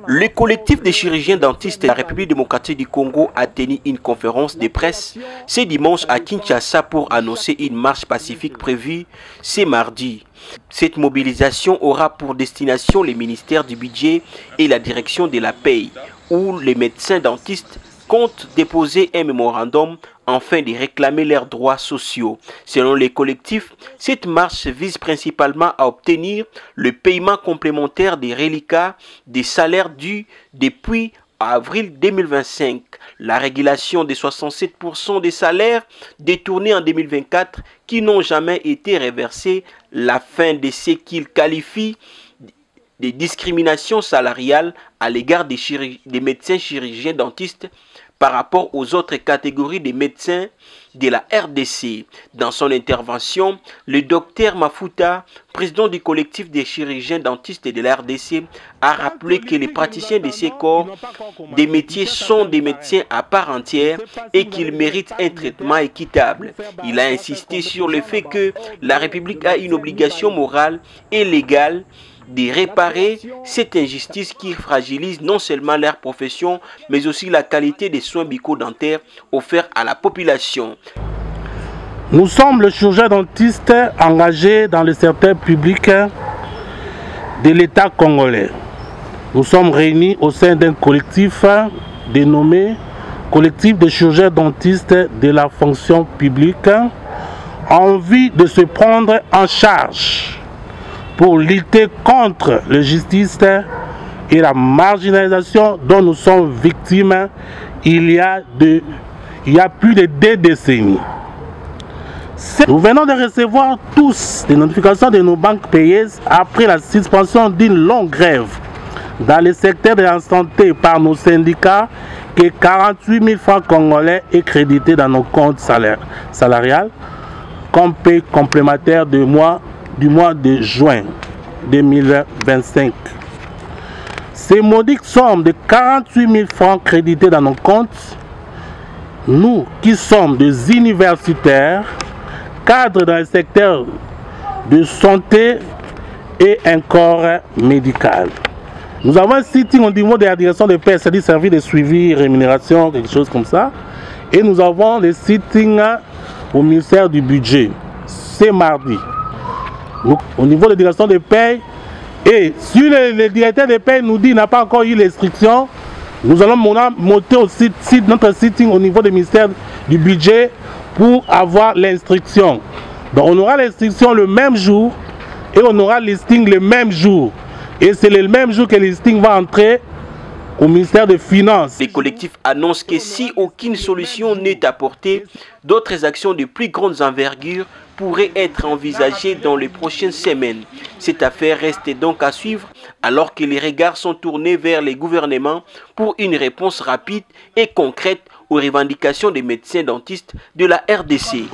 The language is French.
Le collectif des chirurgiens dentistes de la République démocratique du Congo a tenu une conférence de presse ce dimanche à Kinshasa pour annoncer une marche pacifique prévue ce mardi. Cette mobilisation aura pour destination les ministères du budget et la direction de la paie, où les médecins dentistes comptent déposer un mémorandum afin de réclamer leurs droits sociaux. Selon les collectifs, cette marche vise principalement à obtenir le paiement complémentaire des reliquats des salaires dus depuis avril 2025, la régulation des 67% des salaires détournés en 2024 qui n'ont jamais été reversés, la fin de ce qu'ils qualifient de discrimination salariale à l'égard des médecins chirurgiens dentistes par rapport aux autres catégories de médecins de la RDC. Dans son intervention, le docteur Mafuta, président du collectif des chirurgiens dentistes de la RDC, a rappelé que les praticiens de ces corps des métiers sont des médecins à part entière et qu'ils méritent un traitement équitable. Il a insisté sur le fait que la République a une obligation morale et légale de réparer cette injustice qui fragilise non seulement leur profession, mais aussi la qualité des soins bucco-dentaires offerts à la population. Nous sommes le chirurgien dentiste engagé dans le secteur public de l'État congolais. Nous sommes réunis au sein d'un collectif dénommé Collectif des chirurgiens dentistes de la fonction publique en vue de se prendre en charge pour lutter contre l'injustice et la marginalisation dont nous sommes victimes il y a plus de 2 décennies. Nous venons de recevoir tous des notifications de nos banques payeuses après la suspension d'une longue grève dans le secteur de la santé par nos syndicats que 48 000 francs congolais est crédité dans nos comptes salariales comme paie complémentaire du mois de juin 2025. Ces maudites sommes de 48 000 francs crédités dans nos comptes, nous qui sommes des universitaires, cadres dans le secteur de santé et un corps médical. Nous avons un sitting au niveau de la direction de paie, c'est-à-dire service de suivi, rémunération, quelque chose comme ça. Et nous avons le sitting au ministère du budget. C'est mardi. Au niveau de la direction de paie, et si le directeur de paie nous dit qu'il n'a pas encore eu l'instruction, nous allons monter au notre sitting au niveau du ministère du budget pour avoir l'instruction. Donc on aura l'instruction le même jour et on aura le listing le même jour. Et c'est le même jour que le listing va entrer au ministère des Finances. Les collectifs annoncent que si aucune solution n'est apportée, d'autres actions de plus grande envergure pourraient être envisagées dans les prochaines semaines. Cette affaire reste donc à suivre alors que les regards sont tournés vers les gouvernements pour une réponse rapide et concrète aux revendications des médecins dentistes de la RDC.